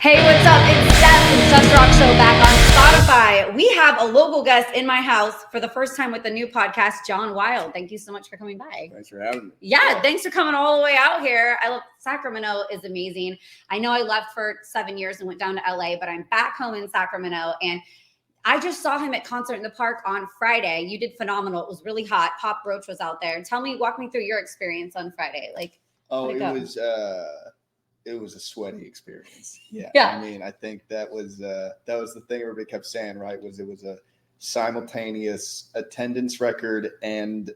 Hey, what's up? It's Stef and Steph's Rock Show back on Spotify. We have a local guest in my house for the first time with the new podcast, Jon Wiilde. Thank you so much for coming by. Thanks for having me. Yeah, thanks for coming all the way out here. I love Sacramento is amazing. I know I left for 7 years and went down to LA, but I'm back home in Sacramento, and I just saw him at Concert in the Park on Friday. You did phenomenal. It was really hot. Pop Roach was out there. Walk me through your experience on Friday. It was a sweaty experience. Yeah. Yeah. I mean, I think that was the thing everybody kept saying, right? It was a simultaneous attendance record and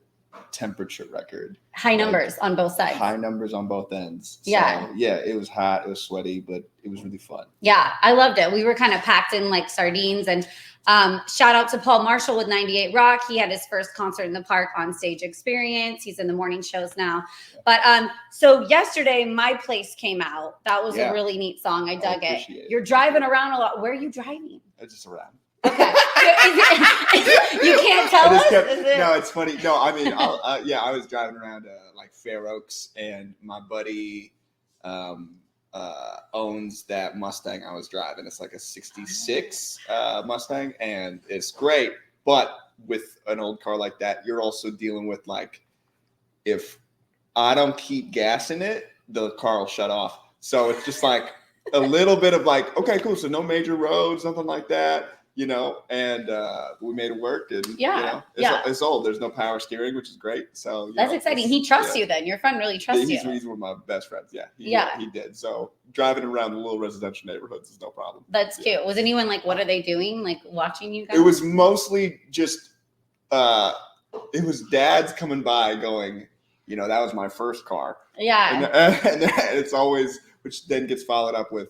temperature record. High numbers on both sides. High numbers on both ends. Yeah. So, yeah, it was hot, it was sweaty, but it was really fun. Yeah, I loved it. We were kind of packed in like sardines. And shout out to Paul Marshall with 98 Rock. He had his first Concert in the Park on stage experience. He's in the morning shows now. Yeah. But so yesterday, My Place came out. That was a really neat song. I dug it. You're driving around a lot. Where are you driving? Just around. Okay. You can't tell us? No, it's funny. No, I mean, I was driving around like Fair Oaks, and my buddy owns that Mustang I was driving. It's like a 66 Mustang, and it's great. But with an old car like that, you're also dealing with like, if I don't keep gassing it, the car will shut off. So it's just like a little bit of like, okay, cool. So no major roads, nothing like that. And we made it work, and it's old. There's no power steering, which is great. So that's exciting. He trusts you then. Your friend really trusts you. He's one of my best friends. He did. So driving around the little residential neighborhoods is no problem. That's cute. Was anyone like, what are they doing? Like watching you guys? It was mostly just it was dads coming by going, that was my first car. Yeah. And it's always, which then gets followed up with,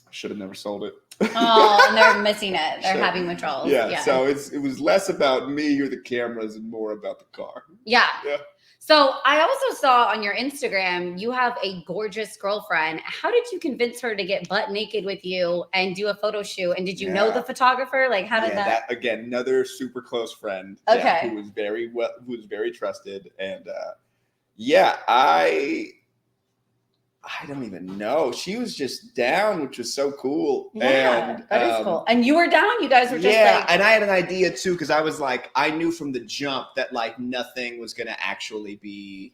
I should have never sold it. Oh, and they're missing it. They're having withdrawals. Yeah. So it was less about me or the cameras and more about the car. Yeah. So I also saw on your Instagram, you have a gorgeous girlfriend. How did you convince her to get butt naked with you and do a photo shoot? And did you know the photographer? Like, how did that? Again, another super close friend. Okay. Who was very trusted. And I don't even know. She was just down, which was so cool. Yeah, and, that is cool. And you were down? You guys were just like... and I had an idea too, because I was like, I knew from the jump that like nothing was going to actually be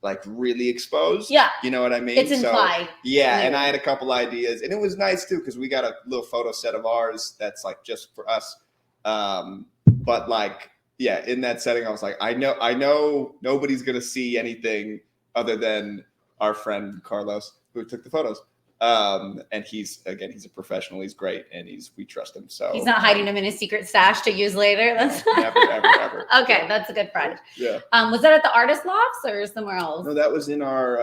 like really exposed. Yeah. You know what I mean? It's implied. And I had a couple ideas, and it was nice too, because we got a little photo set of ours that's like just for us. But like, in that setting, I was like, I know nobody's going to see anything other than our friend Carlos, who took the photos. And he's a professional. He's great, and we trust him. So he's not hiding them in his secret stash to use later. That's never. Okay, that's a good friend. Yeah. Was that at the Artist Lofts or somewhere else? No, that was in our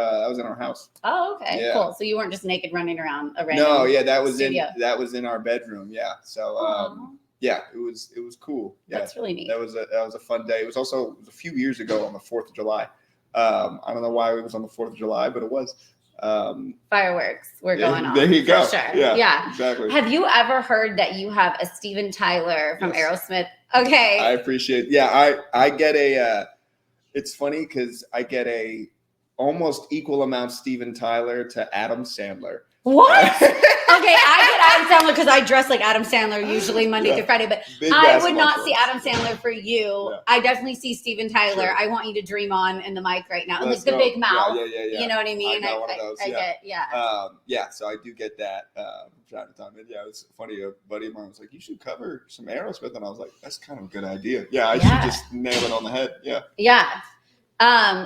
house. Oh, okay, cool. So you weren't just naked running around a random that was in our bedroom. Yeah. So it was cool. Yeah. That's really neat. That was a fun day. It was a few years ago on the 4th of July. I don't know why it was on the 4th of July, but it was. Fireworks were going on. There you go. For sure. Yeah, exactly. Have you ever heard that you have a Steven Tyler from Aerosmith? Okay. I appreciate. I get it's funny because I get a almost equal amount Steven Tyler to Adam Sandler. What? Okay, I get Adam Sandler because I dress like Adam Sandler usually Monday through Friday, but I would not see Adam Sandler for you. Yeah. I definitely see Steven Tyler. Sure. I want you to dream on in the mic right now. Like the big mouth. Yeah. You know what I mean? I got one of those. So I do get that from time to time. And it's funny, a buddy of mine was like, you should cover some Aerosmith. And I was like, that's kind of a good idea. I should just nail it on the head. Yeah.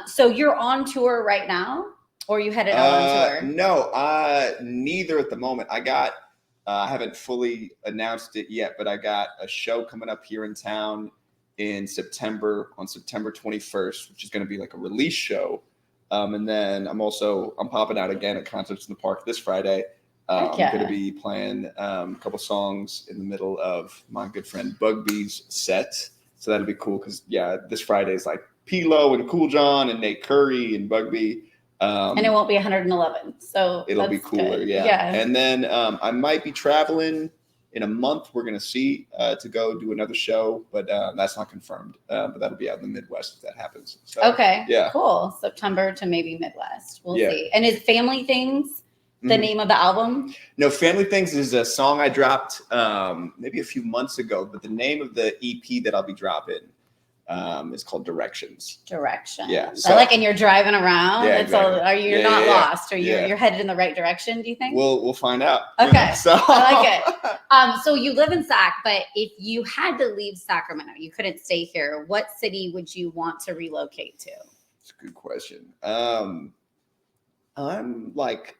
So you're on tour right now? Or you headed out on tour? No, neither at the moment. I haven't fully announced it yet, but I got a show coming up here in town in September, on September 21st, which is going to be like a release show. And then I'm popping out again at Concerts in the Park this Friday. I'm going to be playing a couple songs in the middle of my good friend Bugby's set. So that'll be cool because, this Friday is like P-Lo and Cool John and Nate Curry and Bugby. And it won't be 111, so it'll be cooler. Yeah. And then I might be traveling in a month. We're gonna see to go do another show, but that's not confirmed. But that'll be out in the Midwest if that happens. So, okay. Yeah. Cool. September to maybe Midwest. We'll see. And is family things The name of the album? No, Family Things is a song I dropped maybe a few months ago, but the name of the EP that I'll be dropping is called Directions. Directions. Yeah. So, I like, and you're driving around. Yeah, It's all, exactly. you're not lost, or you're headed in the right direction, do you think? We'll find out. Okay. So I like it. So you live in Sac, but if you had to leave Sacramento, you couldn't stay here, what city would you want to relocate to? It's a good question. I'm like,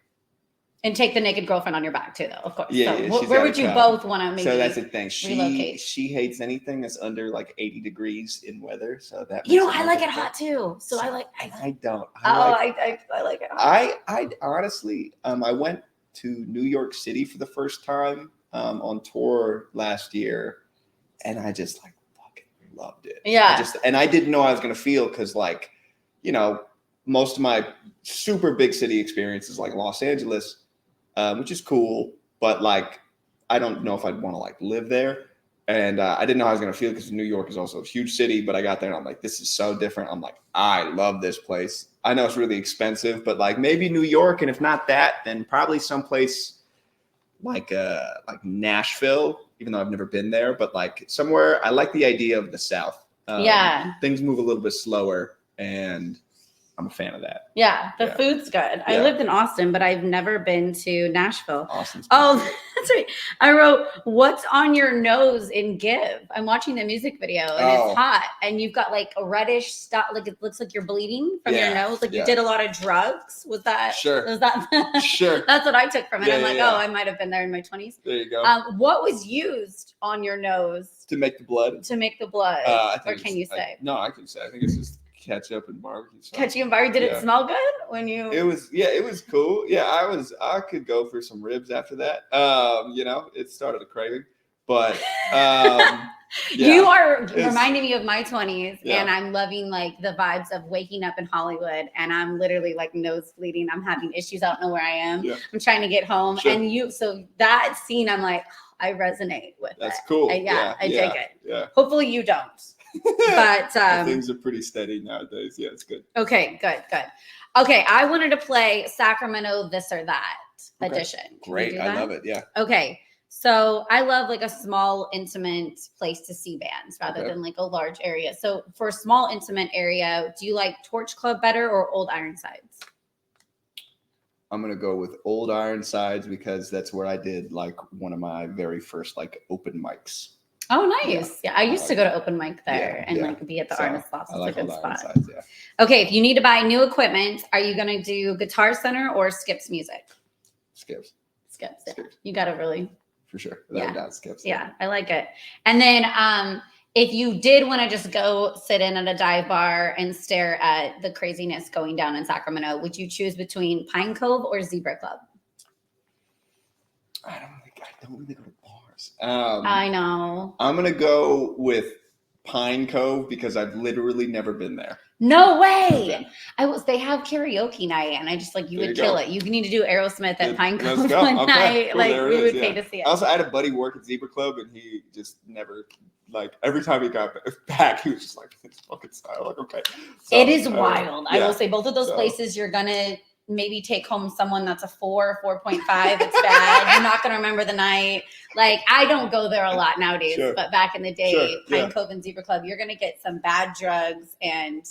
and take the naked girlfriend on your back too, though, of course. Yeah, so where would you both want to maybe? So that's the thing. Relocate? She hates anything that's under like 80 degrees in weather. So that I like it hot too. So I don't. I like it hot. I honestly, I went to New York City for the first time on tour last year, and I just like fucking loved it. Yeah. And I didn't know how I was gonna feel because, like, most of my super big city experiences like Los Angeles, which is cool, but like I don't know if I'd want to like live there. And I didn't know how I was gonna feel because New York is also a huge city. But I got there and I'm like, this is so different. I'm like, I love this place. I know it's really expensive, but like maybe New York, and if not that, then probably someplace like Nashville, even though I've never been there, but like somewhere. I like the idea of the South. Things move a little bit slower, and I'm a fan of that. Yeah, the food's good. I lived in Austin, but I've never been to Nashville. Austin's Oh, that's right. I wrote, "What's on your nose in Give?" I'm watching the music video, and it's hot, and you've got like a reddish stuff. Like it looks like you're bleeding from your nose. Like you did a lot of drugs. Was that? Sure. Was that? Sure. That's what I took from it. I'm like, oh, I might have been there in my 20s. There you go. What was used on your nose to make the blood? To make the blood, or can you say? No, I can say. I think it's just ketchup and barbecue sauce. Ketchup and barbecue. Did it smell good when you? It was cool. Yeah, I could go for some ribs after that. It started a craving, but you are reminding me of my 20s, and I'm loving like the vibes of waking up in Hollywood, and I'm literally like nose bleeding. I'm having issues. I don't know where I am. Yeah. I'm trying to get home, and so that scene, I'm like, I resonate with it. That's cool. I dig it. Yeah. Hopefully you don't. But things are pretty steady nowadays. Yeah, it's good. Okay, good. Okay, I wanted to play Sacramento This or That edition. Great, I love it. Yeah. Okay, so I love like a small, intimate place to see bands rather than like a large area. So for a small, intimate area, do you like Torch Club better or Old Ironsides? I'm gonna go with Old Ironsides because that's where I did like one of my very first like open mics. Oh, nice. Yeah, I used to go to open mic there and like be at the artist spots. It's like a good spot. Okay, if you need to buy new equipment, are you going to do Guitar Center or Skips Music? Skips. You got to really. For sure. Without a doubt, Skips. Yeah, I like it. And then if you did want to just go sit in at a dive bar and stare at the craziness going down in Sacramento, would you choose between Pine Cove or Zebra Club? I don't really go to bars. I know. I'm gonna go with Pine Cove because I've literally never been there. No way. They have karaoke night, and I just like you would kill it. You need to do Aerosmith at Pine Cove one night. Cool, like we would pay to see it. Also, I had a buddy work at Zebra Club, and he just never like every time he got back, he was just like, "It's fucking style." Like, okay. So, it is wild. I will say both of those places you're gonna maybe take home someone that's a 4, 4.5. It's bad. You're not going to remember the night. Like, I don't go there a lot nowadays, but back in the day, Pine Cove and Zebra Club, you're going to get some bad drugs and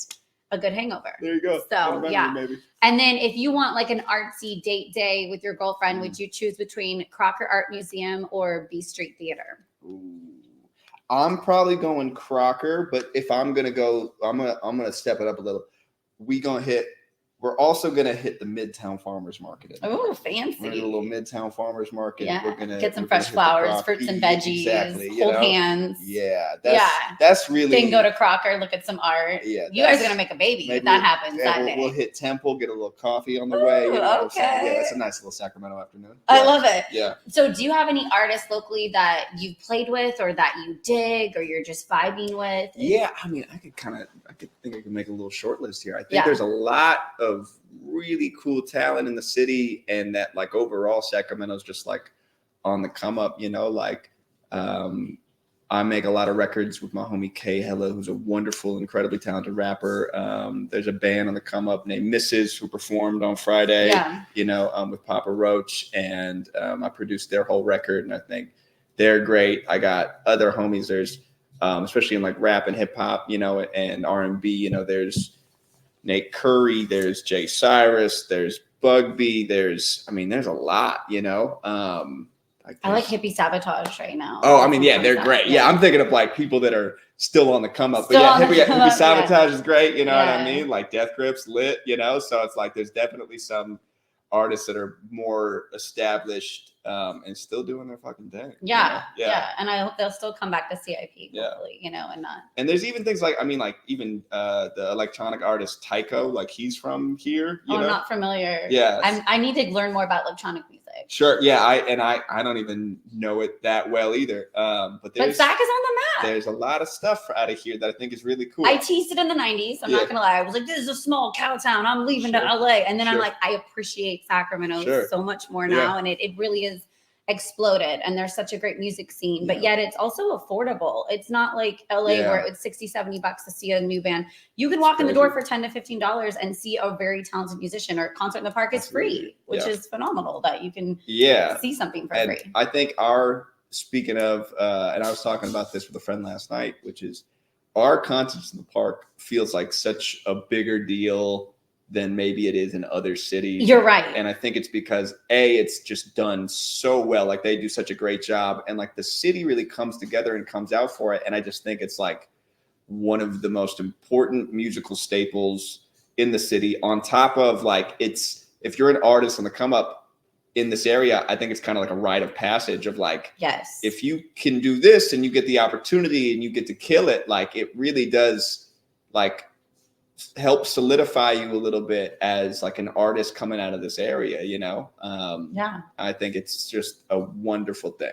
a good hangover. There you go. So, maybe. And then if you want like an artsy date day with your girlfriend, would you choose between Crocker Art Museum or B Street Theater? Ooh. I'm probably going Crocker, but if I'm going to go, I'm going to step it up a little. We're also going to hit the Midtown Farmers Market. Oh, fancy. We're going to do a little Midtown Farmers Market. Yeah. We're gonna get some fresh flowers, fruits and veggies, hold hands. Yeah. That's really. Then go to Crocker, look at some art. Yeah. You guys are going to make a baby if that happens that day. We'll hit Temple, get a little coffee on the way. You know okay. Yeah, it's a nice little Sacramento afternoon. I love it. Yeah. So do you have any artists locally that you've played with or that you dig or you're just vibing with? Yeah. I mean, I think I could make a little short list here. I think there's a lot of really cool talent in the city, and that like overall Sacramento's just like on the come up, like I make a lot of records with my homie Kay Hella, who's a wonderful, incredibly talented rapper. There's a band on the come up named Mrs. who performed on Friday, with Papa Roach, and I produced their whole record, and I think they're great. I got other homies. There's especially in like rap and hip hop, and R&B. There's Nate Curry, there's Jay Cyrus, there's Bugby, there's a lot. I like Hippie Sabotage right now. Oh, I mean, yeah, they're great. Yeah, I'm thinking of like people that are still on the come up. But yeah, Hippie Sabotage is great. You know what I mean? Like Death Grips lit. So it's like there's definitely some artists that are more established and still doing their fucking thing. Yeah. And I hope they'll still come back to CIP, hopefully, and not. And there's even things like, even the electronic artist Tycho, like he's from here. I'm not familiar. Yeah. I need to learn more about electronic music. Sure. Yeah. I don't even know it that well either. But Sac is on the map. There's a lot of stuff out of here that I think is really cool. I teased it in the 90s. I'm not going to lie. I was like, this is a small cow town. I'm leaving to LA. And then I'm like, I appreciate Sacramento so much more now. And it really is exploded. And there's such a great music scene, but yet it's also affordable. It's not like LA where it's $60-$70 to see a new band. You can walk in the door for $10 to $15 and see a very talented musician, or Concert in the Park is free, which is phenomenal that you can see something for free. I think speaking of, and I was talking about this with a friend last night, which is our Concerts in the Park feels like such a bigger deal than maybe it is in other cities. You're right. And I think it's because it's just done so well. Like they do such a great job, and like the city really comes together and comes out for it. And I just think it's like one of the most important musical staples in the city, on top of like, if you're an artist on the come up in this area, I think it's kind of like a rite of passage of like, if you can do this and you get the opportunity and you get to kill it, like it really does like help solidify you a little bit as like an artist coming out of this area, I think it's just a wonderful thing,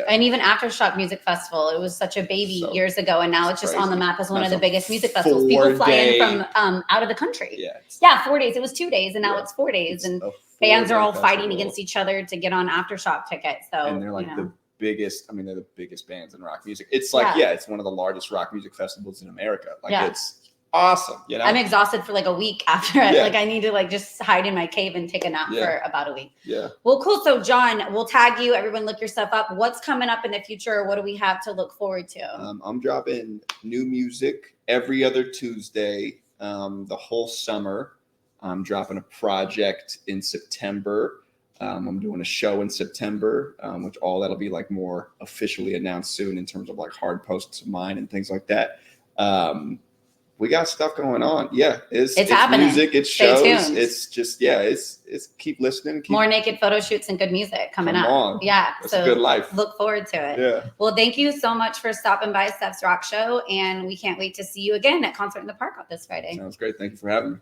And even Aftershock Music Festival, it was such a baby years ago, and now it's just on the map as one of the biggest music festivals. People fly in from out of the country. 4 days. It was 2 days, and now it's 4 days, and bands are all fighting against each other to get on Aftershock tickets. So, and they're like the biggest. They're the biggest bands in rock music. It's like it's one of the largest rock music festivals in America. Like it's awesome. I'm exhausted for like a week after it. Like I need to like just hide in my cave and take a nap for about a week. Well, cool. So Jon, we'll tag you. Everyone look your stuff up. What's coming up in the future? What do we have to look forward to? I'm dropping new music every other Tuesday the whole summer. I'm dropping a project in September. I'm doing a show in September, which all that'll be like more officially announced soon in terms of like hard posts of mine and things like that. We got stuff going on. It's happening. Music, it's shows. It's just it's keep listening. More naked photo shoots and good music coming up. It's a good life. Look forward to it. Well, thank you so much for stopping by Stef's Rock Show, and we can't wait to see you again at Concert in the Park this Friday. Sounds great. Thank you for having me.